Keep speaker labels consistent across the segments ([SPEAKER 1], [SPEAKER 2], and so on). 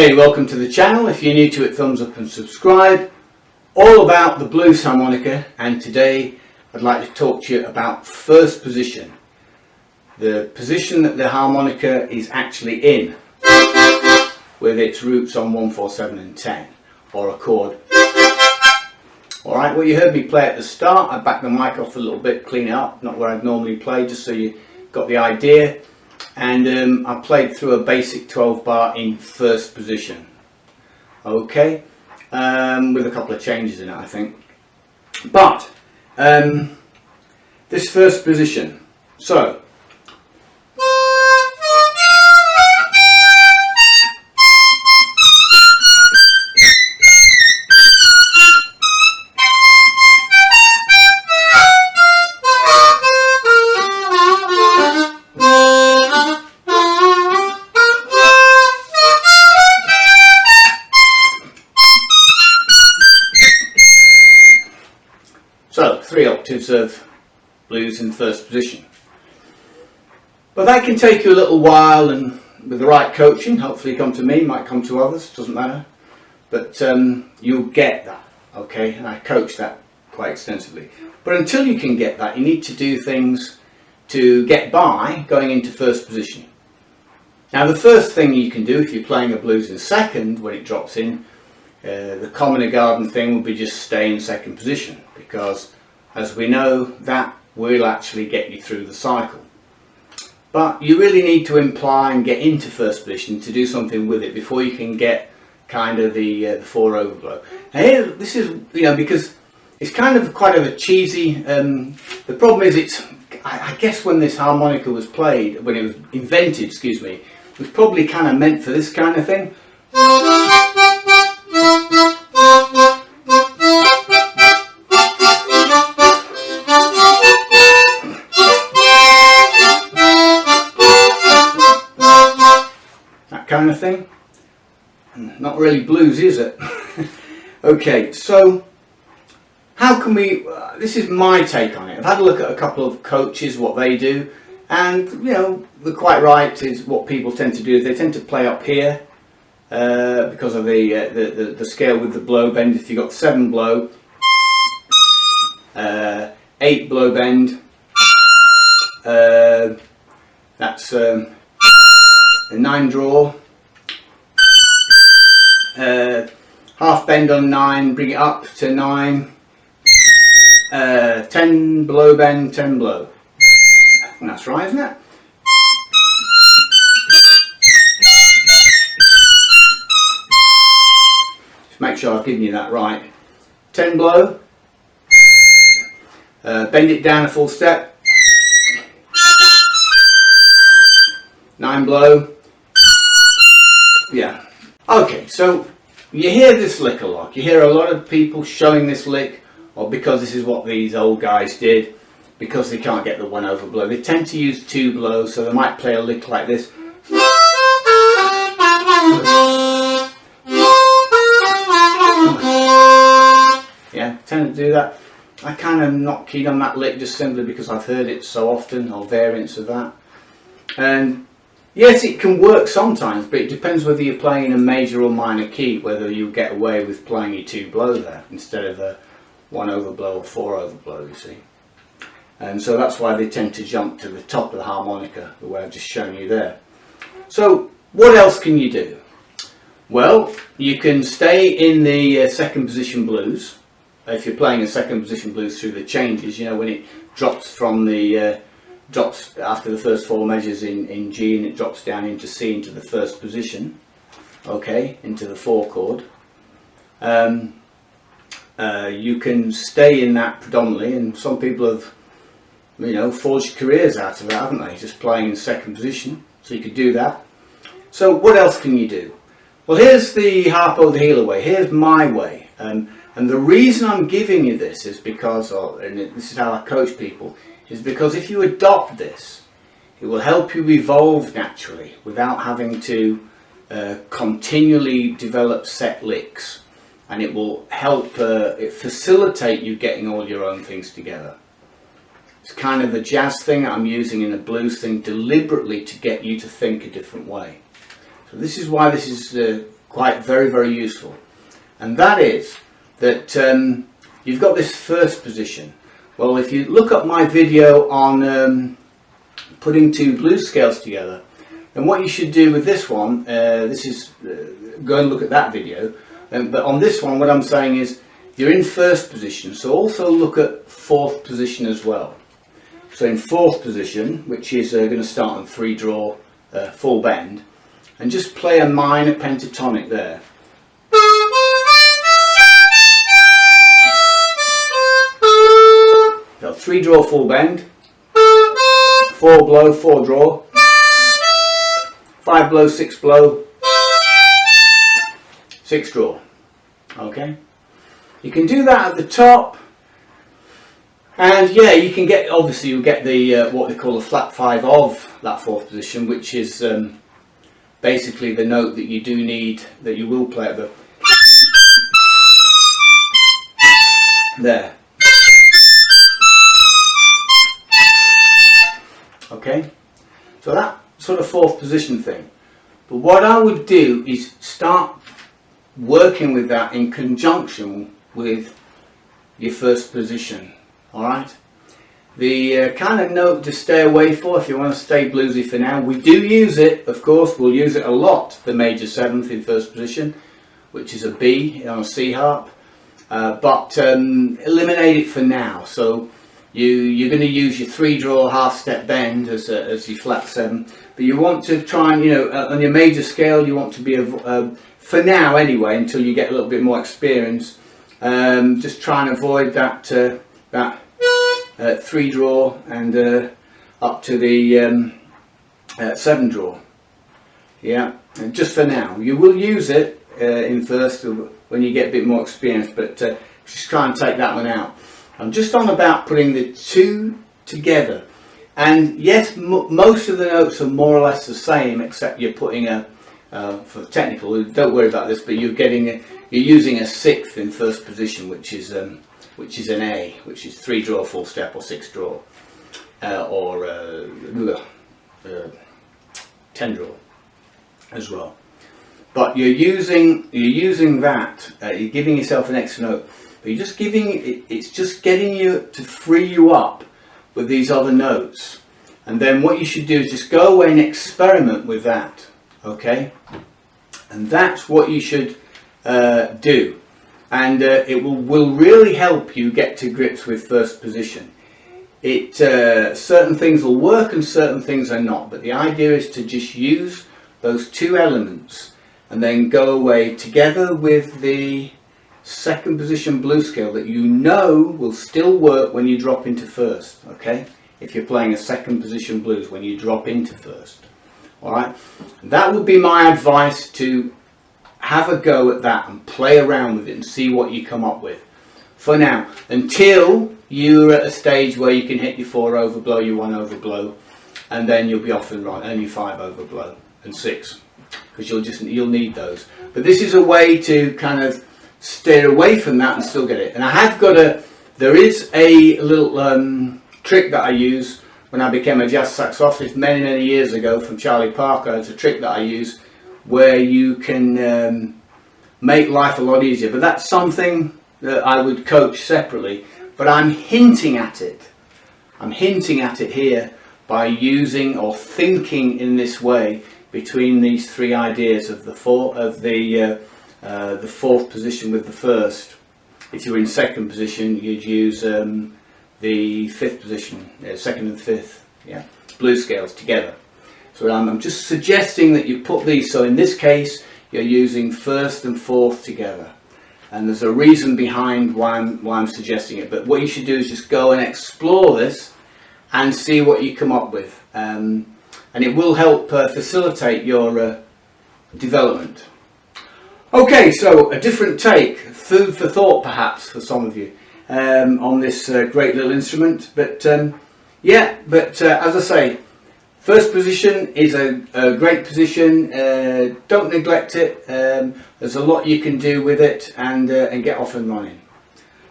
[SPEAKER 1] Hey, welcome to the channel. If you're new to it, thumbs up and subscribe. All about the blues harmonica, and today I'd like to talk to you about first position. The position that the harmonica is actually in, with its roots on 1, 4, 7 and 10, or a chord. Alright, well, you heard me play at the start. I backed the mic off a little bit, clean it up, not where I'd normally play, just so you got the idea. And I played through a basic 12 bar in first position. Okay, with a couple of changes in it, I think. But this first position, so three octaves of blues in first position. But that can take you a little while, and with the right coaching, hopefully come to me, might come to others, doesn't matter. But you'll get that, okay? And I coach that quite extensively. But until you can get that, you need to do things to get by going into first position. Now, the first thing you can do if you're playing a blues in second, when it drops in, the common garden thing would be just stay in second position, because as we know, that will actually get you through the cycle. But you really need to imply and get into first position to do something with it before you can get kind of the 4 overblow. And here, this is, because it's kind of quite of a cheesy, the problem is I guess when this harmonica was played, when it was invented, excuse me, it was probably kind of meant for this kind of thing. Kind of thing. Not really blues, is it? Okay, so how can we, this is my take on it. I've had a look at a couple of coaches, what they do, and they're quite right. Is what people tend to do is they tend to play up here because of the scale with the blow bend. If you've got 7 blow, 8 blow bend, that's a 9 draw, half bend on 9, bring it up to 9, 10 blow bend, 10 blow. And that's right, isn't it? Just make sure I've given you that right. 10 blow, bend it down a full step, 9 blow. Yeah. Okay, so you hear this lick a lot. You hear a lot of people showing this lick, or because this is what these old guys did, because they can't get the 1 overblow. They tend to use 2 blows, so they might play a lick like this. Yeah, tend to do that. I kind of not keen on that lick just simply because I've heard it so often, or variants of that. And yes, it can work sometimes, but it depends whether you're playing a major or minor key, whether you get away with playing your 2 blow there instead of a 1 overblow or 4 overblow, you see. And so that's why they tend to jump to the top of the harmonica, the way I've just shown you there. So what else can you do? Well, you can stay in the second position blues. If you're playing a second position blues through the changes, when it drops from the drops after the first 4 measures in G, and it drops down into C, into the first position, okay, into the 4 chord. You can stay in that predominantly, and some people have forged careers out of it, haven't they, just playing in second position. So you could do that. So what else can you do? Well, here's the Harpo the Healer way. Here's my way, and the reason I'm giving you this is because, and this is how I coach people, is because if you adopt this, it will help you evolve naturally without having to continually develop set licks, and it will help facilitate you getting all your own things together. It's kind of a jazz thing that I'm using in a blues thing deliberately to get you to think a different way. So this is why this is quite very useful, and that is that you've got this first position. Well, if you look up my video on putting two blues scales together, then what you should do with this one, go and look at that video, but on this one what I'm saying is you're in first position, so also look at fourth position as well. So in fourth position, which is going to start on 3-draw, full bend, and just play a minor pentatonic there. So 3-draw, full bend, 4 blow, 4 draw, 5 blow, 6 blow, 6 draw. Okay, you can do that at the top, and yeah, you can get, obviously you'll get the what they call a flat 5 of that fourth position, which is basically the note that you do need, that you will play at the there. Okay, so that sort of fourth position thing. But what I would do is start working with that in conjunction with your first position. Alright, the kind of note to stay away for if you want to stay bluesy for now, we do use it, of course, we'll use it a lot, the major 7th in first position, which is a B on a C harp, but eliminate it for now. So you're going to use your 3-draw half step bend as your flat 7, but you want to try and, on your major scale, you want to be, for now anyway, until you get a little bit more experience, just try and avoid that 3-draw and up to the 7-draw. Yeah, and just for now. You will use it in first when you get a bit more experience, but just try and take that one out. I'm just on about putting the two together, and yes, most of the notes are more or less the same, except you're putting for technical, don't worry about this, but you're using a 6th in first position, which is an A, which is 3-draw full step or 6-draw, or 10-draw as well. But you're using that. You're giving yourself an extra note, but you're just giving it's just getting you to free you up with these other notes, and then what you should do is just go away and experiment with that. Okay, and that's what you should do. And it will really help you get to grips with first position. Certain things will work and certain things are not, but the idea is to just use those two elements and then go away together with the second position blues scale that you know will still work when you drop into first. Okay, if you're playing a second position blues when you drop into first. Alright, that would be my advice, to have a go at that and play around with it and see what you come up with for now, until you're at a stage where you can hit your 4 overblow, your 1 overblow, and then you'll be off and running, and your 5 overblow and 6, because you'll need those. But this is a way to kind of steer away from that and still get it. And I have got there is a little trick that I use when I became a jazz saxophonist many years ago from Charlie Parker. It's a trick that I use where you can make life a lot easier, but that's something that I would coach separately, but I'm hinting at it here by using or thinking in this way between these three ideas of the fourth position with the first. If you're in second position, you'd use the 5th position, 2nd and 5th, yeah, blues scales together. So I'm just suggesting that you put these, so in this case you're using 1st and 4th together, and there's a reason behind why I'm suggesting it, but what you should do is just go and explore this and see what you come up with, and it will help facilitate your development. Okay, so a different take, food for thought perhaps for some of you on this great little instrument, but as I say, first position is a great position. Don't neglect it. There's a lot you can do with it, and get off and running.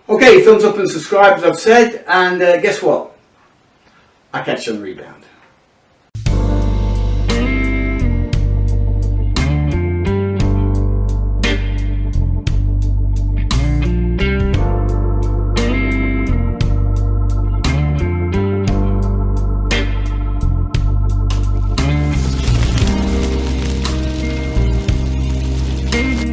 [SPEAKER 1] Okay, thumbs up and subscribe as I've said, and guess what? I catch you on the rebound.